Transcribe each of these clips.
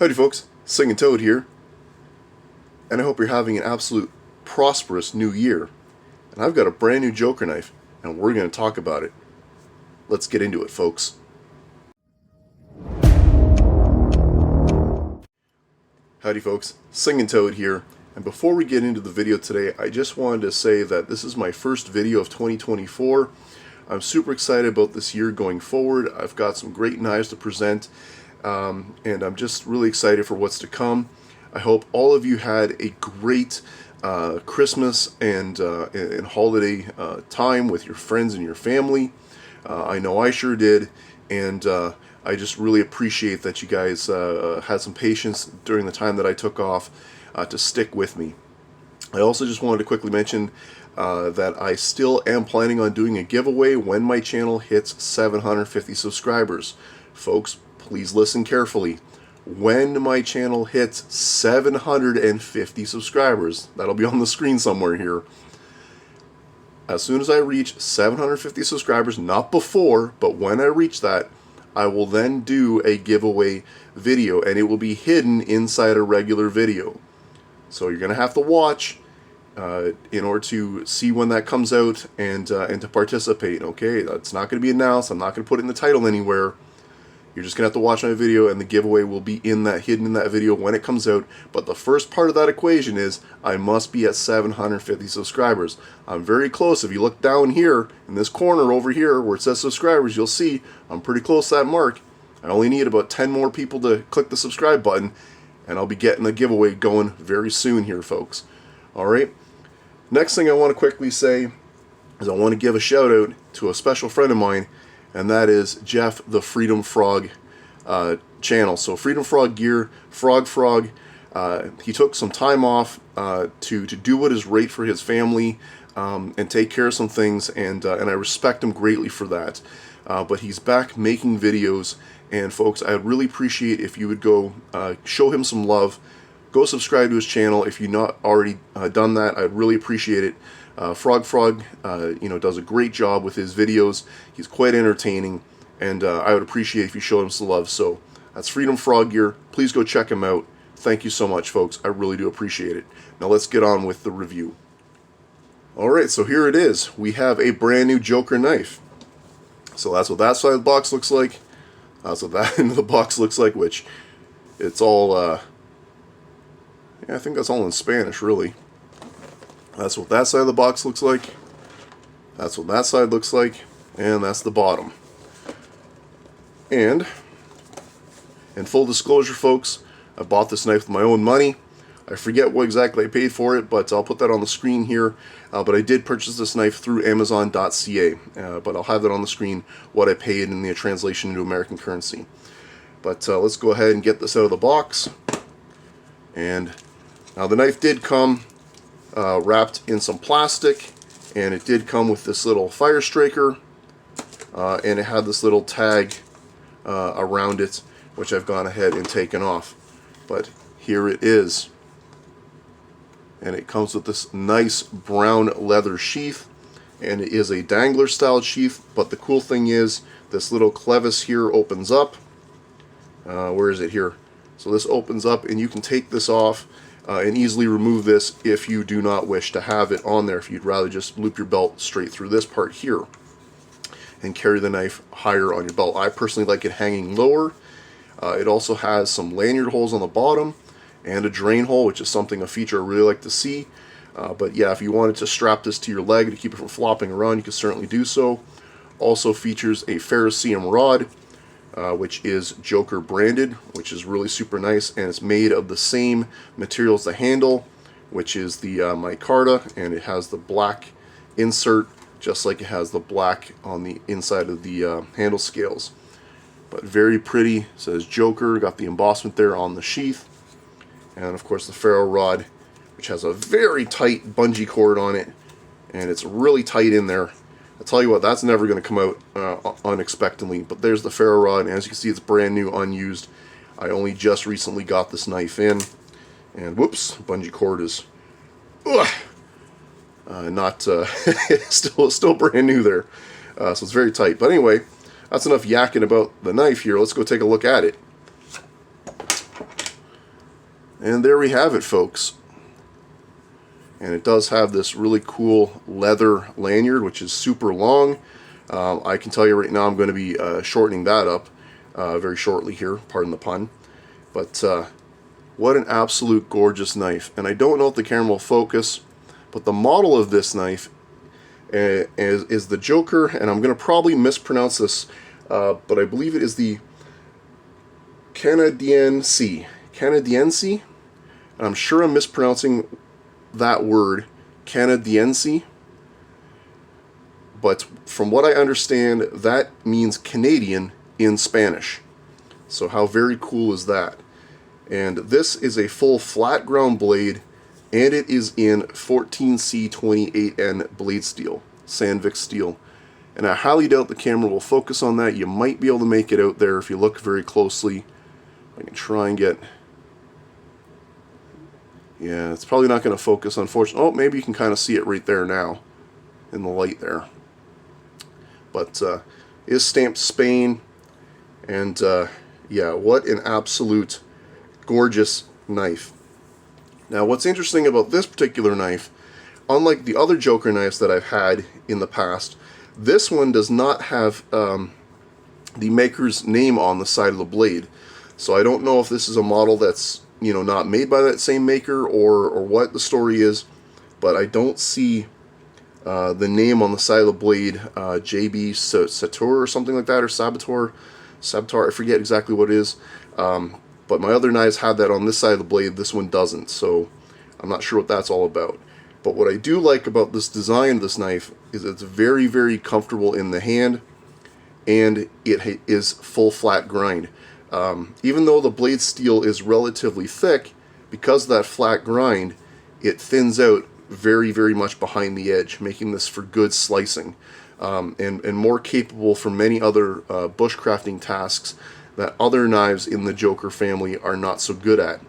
Howdy folks, Singing Toad here, and I hope you're having an absolute prosperous new year. And I've got a brand new Joker knife, and we're going to talk about it. Let's get into it, folks. Howdy folks, Singing Toad here, and before we get into the video today, I just wanted to say that this is my first video of 2024. I'm super excited about this year going forward. I've got some great knives to present. And I'm just really excited for what's to come. I hope all of you had a great Christmas and holiday time with your friends and your family. I know I sure did, and I just really appreciate that you guys had some patience during the time that I took off to stick with me. I also just wanted to quickly mention that I still am planning on doing a giveaway when my channel hits 750 subscribers. Folks, please listen carefully. When my channel hits 750 subscribers, that'll be on the screen somewhere here. As soon as I reach 750 subscribers, not before, but when I reach that, I will then do a giveaway video, and it will be hidden inside a regular video. So you're going to have to watch in order to see when that comes out and to participate. Okay, that's not going to be announced. I'm not going to put it in the title anywhere. You're just going to have to watch my video, and the giveaway will be hidden in that video when it comes out. But the first part of that equation is I must be at 750 subscribers. I'm very close. If you look down here in this corner over here where it says subscribers, you'll see I'm pretty close to that mark. I only need about 10 more people to click the subscribe button, and I'll be getting the giveaway going very soon here, folks. Alright, next thing I want to quickly say is I want to give a shout out to a special friend of mine, and that is Jeff the Freedom Frog channel. So Freedom Frog Gear, Frog, he took some time off to do what is right for his family and take care of some things, and I respect him greatly for that. But he's back making videos, and folks, I'd really appreciate if you would go show him some love. Go subscribe to his channel if you've not already done that. I'd really appreciate it. Frog, does a great job with his videos. He's quite entertaining, and I would appreciate if you show him some love. So that's Freedom Frog Gear. Please go check him out. Thank you so much, folks. I really do appreciate it. Now let's get on with the review. Alright, so here it is. We have a brand new Joker knife. So that's what that side of the box looks like. That's what that end of the box looks like, which it's all, I think that's all in Spanish, really. That's what that side of the box looks like. That's what that side looks like. And that's the bottom. And, in full disclosure, folks, I bought this knife with my own money. I forget what exactly I paid for it, but I'll put that on the screen here. But I did purchase this knife through Amazon.ca. But I'll have that on the screen, what I paid in the translation into American currency. But let's go ahead and get this out of the box. And now the knife did come wrapped in some plastic, and it did come with this little fire striker, and it had this little tag around it, which I've gone ahead and taken off. But here it is, and it comes with this nice brown leather sheath, and it is a dangler style sheath. But the cool thing is this little clevis here opens up. Where is it here? So this opens up, and you can take this off and easily remove this if you do not wish to have it on there, if you'd rather just loop your belt straight through this part here and carry the knife higher on your belt. I personally like it hanging lower. It also has some lanyard holes on the bottom and a drain hole, which is a feature I really like to see. But yeah, if you wanted to strap this to your leg to keep it from flopping around, you can certainly do so. Also features a ferrocerium rod, which is Joker branded, which is really super nice, and it's made of the same material as the handle, which is the micarta, and it has the black insert just like it has the black on the inside of the handle scales. But very pretty. It says Joker, got the embossment there on the sheath, and of course the ferro rod, which has a very tight bungee cord on it, and it's really tight in there. I'll tell you what, that's never going to come out unexpectedly. But there's the ferro rod, and as you can see, it's brand new, unused. I only just recently got this knife in, and whoops, bungee cord is not still brand new there. So it's very tight. But anyway, that's enough yakking about the knife here. Let's go take a look at it. And there we have it, folks. And it does have this really cool leather lanyard, which is super long. I can tell you right now I'm going to be shortening that up very shortly here, pardon the pun. But what an absolute gorgeous knife. And I don't know if the camera will focus, but the model of this knife is the Joker, and I'm going to probably mispronounce this, but I believe it is the Canadiense. Canadiense? And I'm sure I'm mispronouncing that word, Canadiense. But from what I understand, that means Canadian in Spanish. So how very cool is that? And this is a full flat ground blade, and it is in 14C28N blade steel, Sandvik steel. And I highly doubt the camera will focus on that. You might be able to make it out there if you look very closely. I can try and get... Yeah, it's probably not going to focus, unfortunately. Oh, maybe you can kind of see it right there now in the light there. But it is stamped Spain, and yeah, what an absolute gorgeous knife. Now, what's interesting about this particular knife, unlike the other Joker knives that I've had in the past, this one does not have the maker's name on the side of the blade. So I don't know if this is a model that's, you know, not made by that same maker, or what the story is, but I don't see the name on the side of the blade, JB Sator or something like that, or Saboteur, I forget exactly what it is. But my other knives have that on this side of the blade, this one doesn't, so I'm not sure what that's all about. But what I do like about this design of this knife is it's very, very comfortable in the hand, and it is full flat grind. Even though the blade steel is relatively thick, because of that flat grind, it thins out very, very much behind the edge, making this for good slicing, and more capable for many other bushcrafting tasks that other knives in the Joker family are not so good at.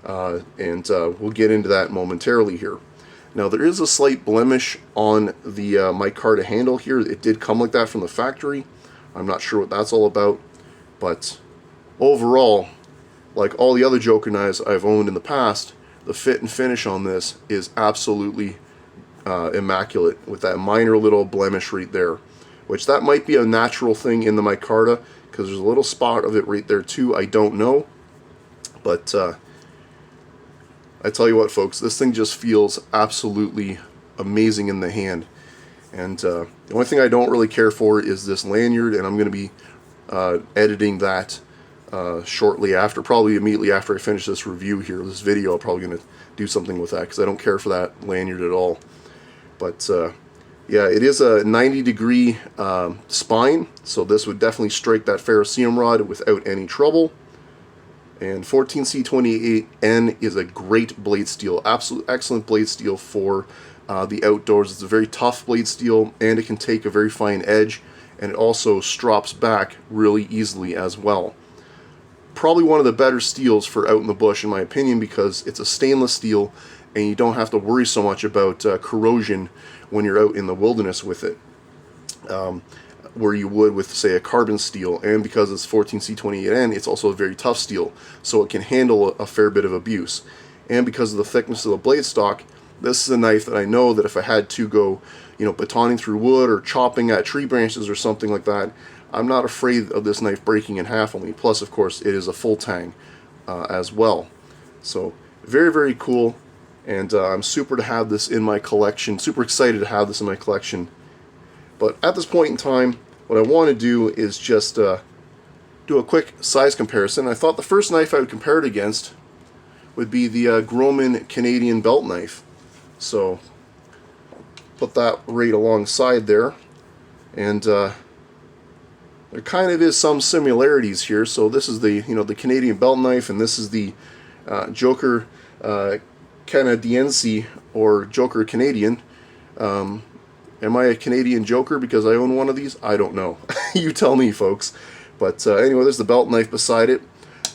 And we'll get into that momentarily here. Now, there is a slight blemish on the micarta handle here. It did come like that from the factory. I'm not sure what that's all about, but overall, like all the other Joker knives I've owned in the past, the fit and finish on this is absolutely immaculate, with that minor little blemish right there, which that might be a natural thing in the micarta, because there's a little spot of it right there too. I don't know, but I tell you what, folks, this thing just feels absolutely amazing in the hand. And the only thing I don't really care for is this lanyard, and I'm going to be editing that shortly after, probably immediately after I finish this review here, this video. I'm probably going to do something with that, because I don't care for that lanyard at all. But yeah, it is a 90-degree spine, so this would definitely strike that ferrocerium rod without any trouble. And 14C28N is a great blade steel, absolute excellent blade steel for the outdoors. It's a very tough blade steel, and it can take a very fine edge, and it also strops back really easily as well. Probably one of the better steels for out in the bush, in my opinion, because it's a stainless steel, and you don't have to worry so much about corrosion when you're out in the wilderness with it, where you would with, say, a carbon steel. And because it's 14C28N, it's also a very tough steel, so it can handle a fair bit of abuse. And because of the thickness of the blade stock, this is a knife that I know that if I had to go, you know, batoning through wood or chopping at tree branches or something like that, I'm not afraid of this knife breaking in half on me. Plus, of course, it is a full tang as well. So very, very cool. And I'm super to have this in my collection, super excited to have this in my collection. But at this point in time, what I want to do is just do a quick size comparison. I thought the first knife I would compare it against would be the Grohmann Canadian belt knife. So put that right alongside there. And there kind of is some similarities here. So this is the, you know, the Canadian belt knife, and this is the Joker Canadiense, or Joker Canadian. Am I a Canadian Joker because I own one of these? I don't know. You tell me, folks. But anyway, there's the belt knife beside it.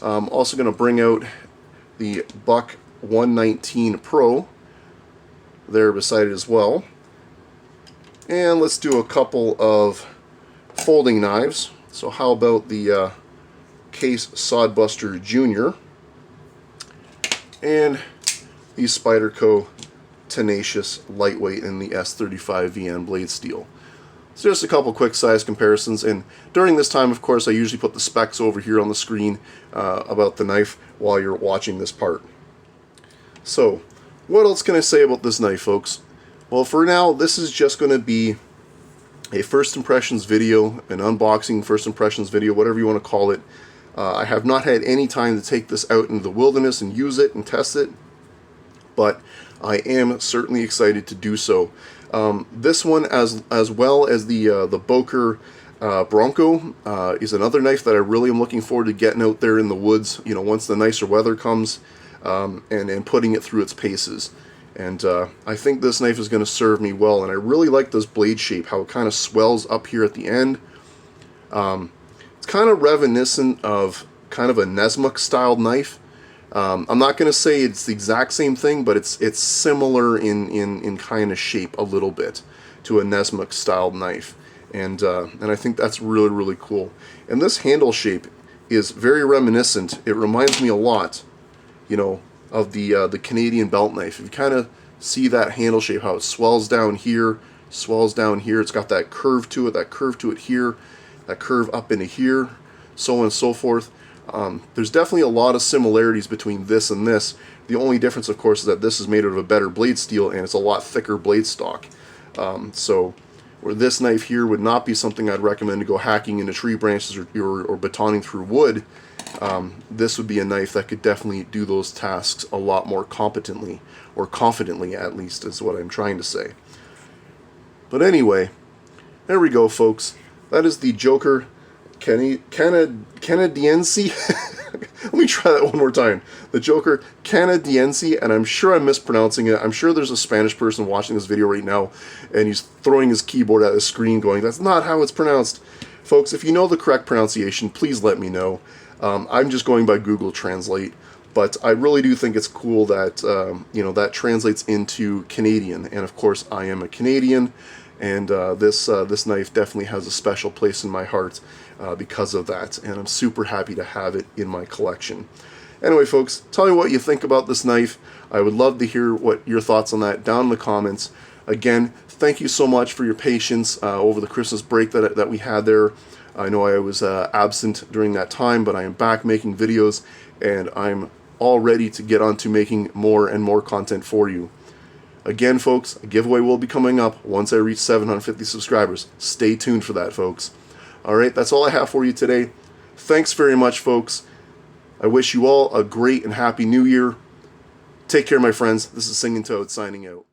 I'm also going to bring out the Buck 119 Pro there beside it as well. And let's do a couple of folding knives. So how about the Case Sodbuster Jr. and the Spyderco Tenacious Lightweight in the S35 VN blade steel. So just a couple quick size comparisons, and during this time, of course, I usually put the specs over here on the screen about the knife while you're watching this part. So, what else can I say about this knife, folks? Well, for now, this is just going to be a first impressions video, an unboxing first impressions video, whatever you want to call it. I have not had any time to take this out into the wilderness and use it and test it, but I am certainly excited to do so. This one, as well as the Boker Bronco, is another knife that I really am looking forward to getting out there in the woods, you know, once the nicer weather comes, and putting it through its paces. And I think this knife is going to serve me well, and I really like this blade shape, how it kind of swells up here at the end. It's kind of reminiscent of kind of a Nesmuk styled knife. I'm not going to say it's the exact same thing, but it's similar in kind of shape a little bit to a Nesmuk styled knife, and I think that's really cool. And this handle shape is very reminiscent. It reminds me a lot, you know, of the Canadian belt knife. If you kind of see that handle shape, how it swells down here, it's got that curve to it here, that curve up into here, so on and so forth. There's definitely a lot of similarities between this and this. The only difference, of course, is that this is made out of a better blade steel and it's a lot thicker blade stock. So where this knife here would not be something I'd recommend to go hacking into tree branches or batoning through wood, this would be a knife that could definitely do those tasks a lot more competently, or confidently at least, is what I'm trying to say. But anyway, there we go, folks. That is the Joker Canadiense. Let me try that one more time. The Joker Canadiense, and I'm sure I'm mispronouncing it. I'm sure there's a Spanish person watching this video right now, and he's throwing his keyboard at the screen going, that's not how it's pronounced. Folks, if you know the correct pronunciation, please let me know. I'm just going by Google Translate, but I really do think it's cool that, you know, that translates into Canadian, and of course I am a Canadian, and this knife definitely has a special place in my heart because of that, and I'm super happy to have it in my collection. Anyway, folks, tell me what you think about this knife. I would love to hear what your thoughts on that down in the comments. Again, thank you so much for your patience over the Christmas break that we had there. I know I was absent during that time, but I am back making videos, and I'm all ready to get on to making more and more content for you. Again, folks, a giveaway will be coming up once I reach 750 subscribers. Stay tuned for that, folks. Alright, that's all I have for you today. Thanks very much, folks. I wish you all a great and happy new year. Take care, my friends. This is Singing Toad signing out.